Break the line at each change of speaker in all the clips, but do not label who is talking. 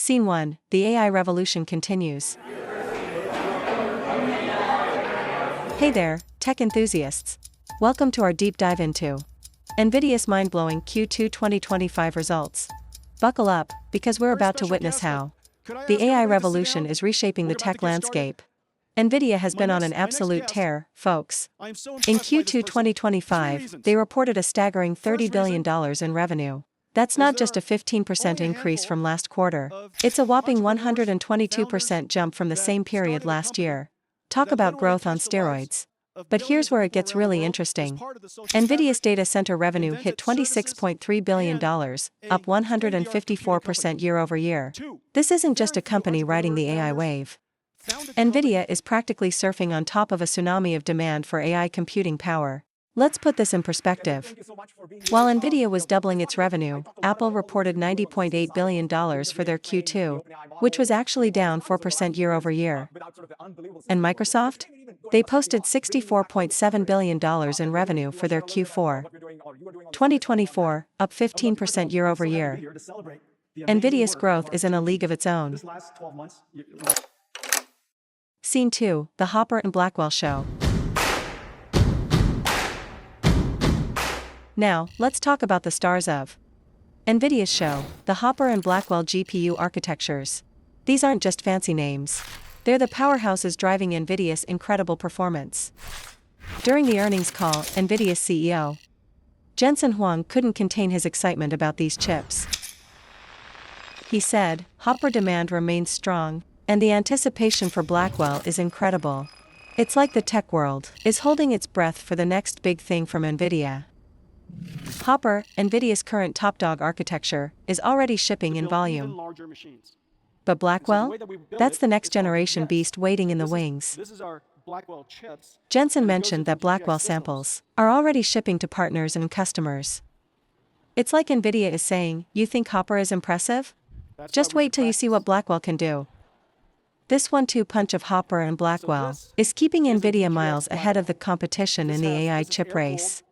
Scene 1, the AI revolution continues. Hey there, tech enthusiasts. Welcome to our deep dive into NVIDIA's mind-blowing Q2 2025 results. Buckle up, because we're about to witness how the AI revolution is reshaping the tech landscape. NVIDIA has been on an absolute tear, folks. In Q2 2025, they reported a staggering $30 billion in revenue. That's not just a 15% increase from last quarter, it's a whopping 122% jump from the same period last year. Talk about growth on steroids. But here's where it gets really interesting. NVIDIA's data center revenue hit $26.3 billion, up 154% year over year. This isn't just a company riding the AI wave. NVIDIA is practically surfing on top of a tsunami of demand for AI computing power. Let's put this in perspective. While NVIDIA was doubling its revenue, Apple reported $90.8 billion for their Q2, which was actually down 4% year over year. And Microsoft? They posted $64.7 billion in revenue for their Q4 2024, up 15% year over year. NVIDIA's growth is in a league of its own. Scene 2, the Hopper and Blackwell show. Now, let's talk about the stars of NVIDIA's show, the Hopper and Blackwell GPU architectures. These aren't just fancy names. They're the powerhouses driving NVIDIA's incredible performance. During the earnings call, NVIDIA's CEO, Jensen Huang, couldn't contain his excitement about these chips. He said, Hopper demand remains strong, and the anticipation for Blackwell is incredible. It's like the tech world is holding its breath for the next big thing from NVIDIA. Hopper, NVIDIA's current top-dog architecture, is already shipping in volume. But Blackwell? That's the next-generation beast waiting in the wings. Jensen mentioned that Blackwell samples are already shipping to partners and customers. It's like NVIDIA is saying, you think Hopper is impressive? Just wait till you see what Blackwell can do. This one-two punch of Hopper and Blackwell is keeping NVIDIA miles ahead of the competition in the AI chip race.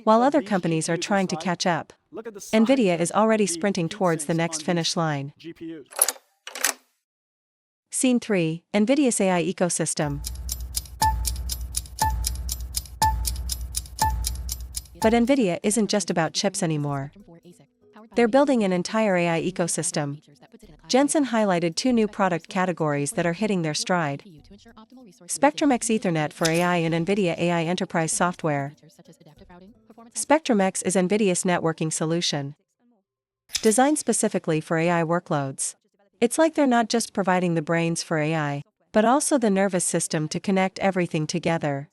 While other companies are trying to catch up, NVIDIA is already sprinting towards the next finish line. Scene 3, NVIDIA's AI Ecosystem. But NVIDIA isn't just about chips anymore. They're building an entire AI ecosystem. Jensen highlighted two new product categories that are hitting their stride. Spectrum-X Ethernet for AI and NVIDIA AI Enterprise software. Spectrum-X is NVIDIA's networking solution, designed specifically for AI workloads. It's like they're not just providing the brains for AI, but also the nervous system to connect everything together.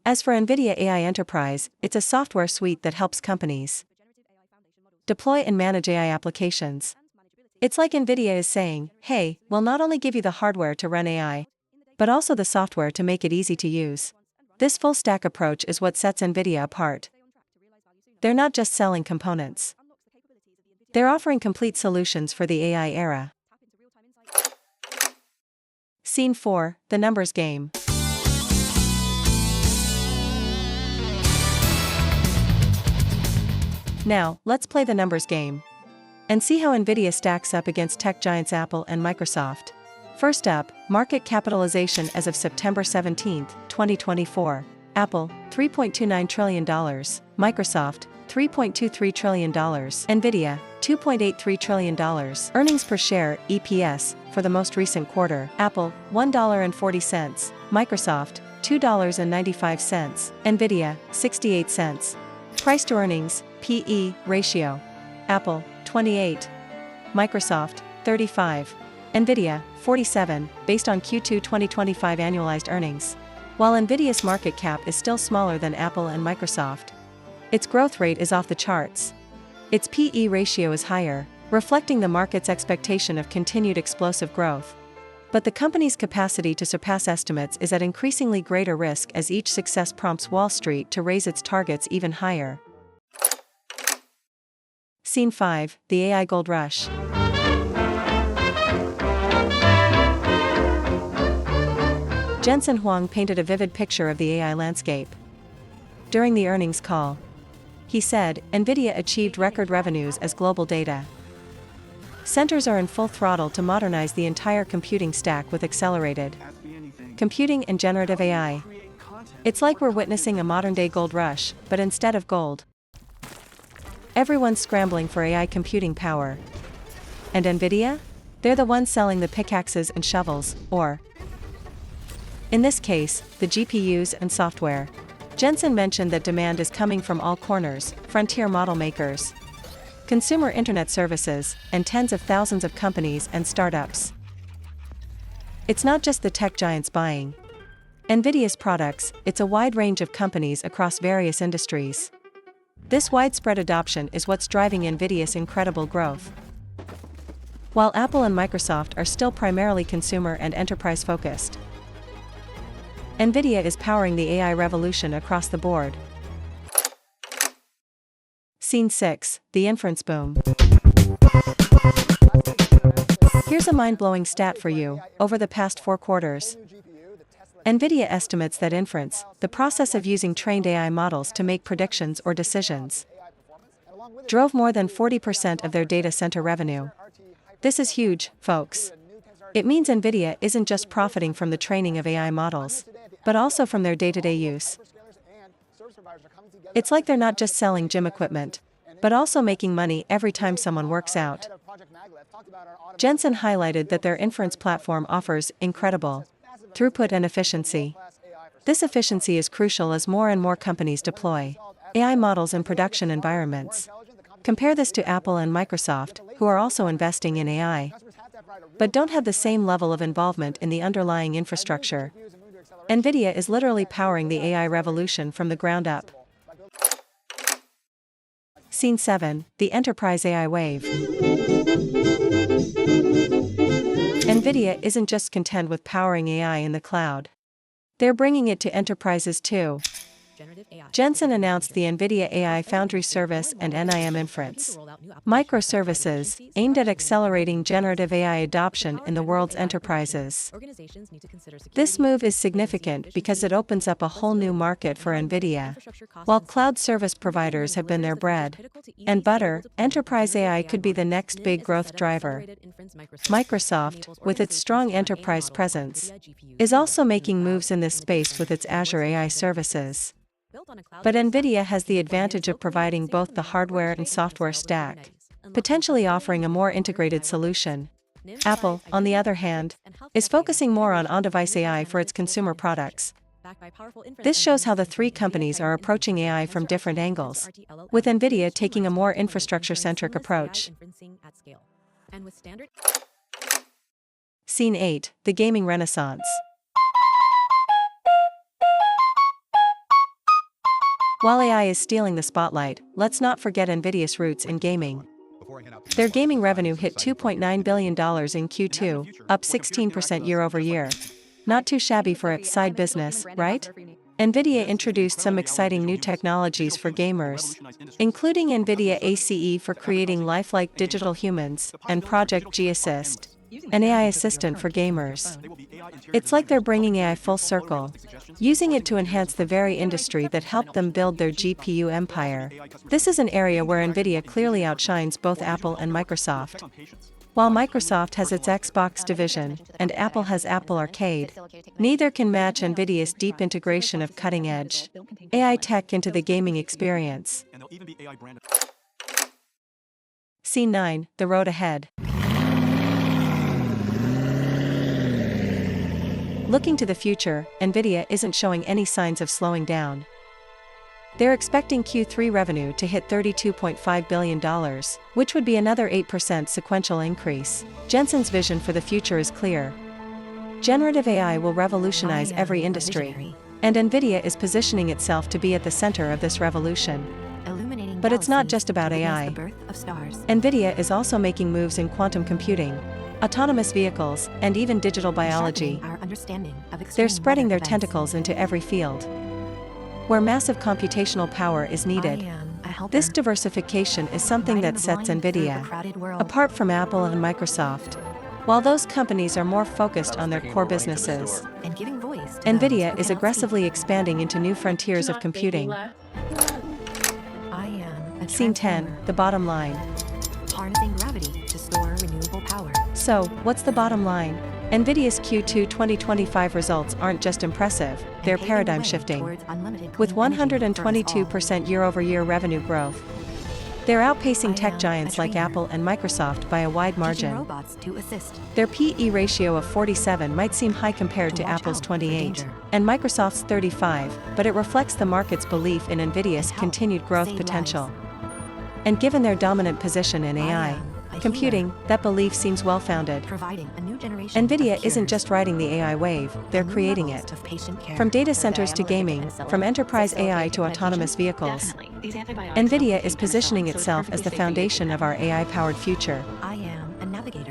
As for NVIDIA AI Enterprise, it's a software suite that helps companies deploy and manage AI applications. It's like NVIDIA is saying, hey, we'll not only give you the hardware to run AI, but also the software to make it easy to use. This full-stack approach is what sets NVIDIA apart. They're not just selling components. They're offering complete solutions for the AI era. Scene 4, the numbers game. Now, let's play the numbers game and see how NVIDIA stacks up against tech giants Apple and Microsoft. First up, market capitalization as of September 17, 2024. Apple, $3.29 trillion. Microsoft, $3.23 trillion. NVIDIA, $2.83 trillion. Earnings per share, EPS, for the most recent quarter. Apple, $1.40. Microsoft, $2.95. NVIDIA, 68 cents. Price to earnings, PE, ratio. Apple, 28. Microsoft, 35. NVIDIA, 47, based on Q2 2025 annualized earnings. While NVIDIA's market cap is still smaller than Apple and Microsoft, its growth rate is off the charts. Its PE ratio is higher, reflecting the market's expectation of continued explosive growth. But the company's capacity to surpass estimates is at increasingly greater risk as each success prompts Wall Street to raise its targets even higher. Scene 5, the AI Gold Rush. Jensen Huang painted a vivid picture of the AI landscape. During the earnings call, he said, NVIDIA achieved record revenues as global data Centers are in full throttle to modernize the entire computing stack with accelerated computing and generative AI. It's like we're witnessing a modern-day gold rush, but instead of gold, everyone's scrambling for AI computing power. And Nvidia? They're the ones selling the pickaxes and shovels, or, in this case, the GPUs and software. Jensen mentioned that demand is coming from all corners: frontier model makers, consumer internet services, and tens of thousands of companies and startups. It's not just the tech giants buying Nvidia's products, it's a wide range of companies across various industries. This widespread adoption is what's driving Nvidia's incredible growth. While Apple and Microsoft are still primarily consumer and enterprise focused, Nvidia is powering the AI revolution across the board. Scene 6, the inference boom. Here's a mind-blowing stat for you. Over the past 4 quarters, Nvidia estimates that inference, the process of using trained AI models to make predictions or decisions, drove more than 40% of their data center revenue. This is huge, folks. It means Nvidia isn't just profiting from the training of AI models, but also from their day-to-day use. It's like they're not just selling gym equipment, but also making money every time someone works out. Jensen highlighted that their inference platform offers incredible throughput and efficiency. This efficiency is crucial as more and more companies deploy AI models in production environments. Compare this to Apple and Microsoft, who are also investing in AI, but don't have the same level of involvement in the underlying infrastructure. Nvidia is literally powering the AI revolution from the ground up. Scene 7, the enterprise AI wave. Nvidia isn't just content with powering AI in the cloud. They're bringing it to enterprises too. Jensen announced the NVIDIA AI Foundry Service and NIM Inference microservices aimed at accelerating generative AI adoption in the world's enterprises. This move is significant because it opens up a whole new market for NVIDIA. While cloud service providers have been their bread and butter, enterprise AI could be the next big growth driver. Microsoft, with its strong enterprise presence, is also making moves in this space with its Azure AI services. But Nvidia has the advantage of providing both the hardware and software stack, potentially offering a more integrated solution. Apple, on the other hand, is focusing more on on-device AI for its consumer products. This shows how the 3 companies are approaching AI from different angles, with Nvidia taking a more infrastructure-centric approach. Scene 8, the gaming renaissance. While AI is stealing the spotlight, let's not forget Nvidia's roots in gaming. Their gaming revenue hit $2.9 billion in Q2, up 16% year-over-year. Not too shabby for its side business, right? Nvidia introduced some exciting new technologies for gamers, including Nvidia ACE for creating lifelike digital humans, and Project G Assist, an AI assistant for gamers. It's like they're bringing AI full circle, using it to enhance the very industry that helped them build their GPU empire. This is an area where Nvidia clearly outshines both Apple and Microsoft. While Microsoft has its Xbox division, and Apple has Apple Arcade, neither can match Nvidia's deep integration of cutting-edge AI tech into the gaming experience. Scene 9, the road ahead. Looking to the future, Nvidia isn't showing any signs of slowing down. They're expecting Q3 revenue to hit $32.5 billion, which would be another 8% sequential increase. Jensen's vision for the future is clear. Generative AI will revolutionize every industry, and Nvidia is positioning itself to be at the center of this revolution. But it's not just about AI. Nvidia is also making moves in quantum computing, autonomous vehicles, and even digital biology. They're spreading their tentacles into every field where massive computational power is needed. This diversification is something that sets Nvidia apart from Apple and Microsoft. While those companies are more focused on their core businesses, Nvidia is aggressively expanding into new frontiers of computing. Scene 10, the bottom line.
Harnessing gravity to store renewable
So, what's the bottom line? Nvidia's Q2 2025 results aren't just impressive, they're paradigm shifting. With 122% year-over-year revenue growth, they're outpacing tech giants like Apple and Microsoft by a wide margin. Their P/E ratio of 47 might seem high compared to Apple's 28 and Microsoft's 35, but it reflects the market's belief in Nvidia's continued growth potential. And given their dominant position in AI computing, that belief seems well-founded. Nvidia isn't just riding the AI wave, they're creating it. From data centers to gaming, from enterprise AI to autonomous vehicles, Nvidia is positioning itself as the foundation of our AI-powered future.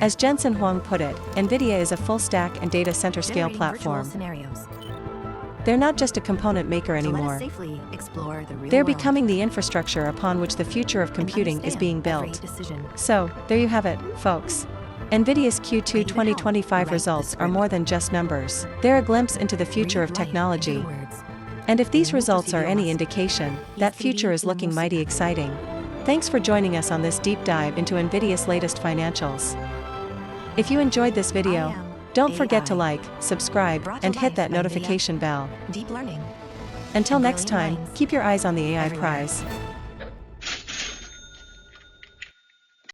As Jensen Huang put it, Nvidia is a full-stack and data center scale platform. They're not just a component maker anymore. They're becoming the infrastructure upon which the future of computing is being built. So, there you have it, folks. Nvidia's Q2 2025 results are more than just numbers. They're a glimpse into the future of technology. And if these results are any indication, that future is looking mighty exciting. Thanks for joining us on this deep dive into Nvidia's latest financials. If you enjoyed this video, don't forget to like, subscribe, and hit that notification bell. Until next time, keep your eyes on the AI prize.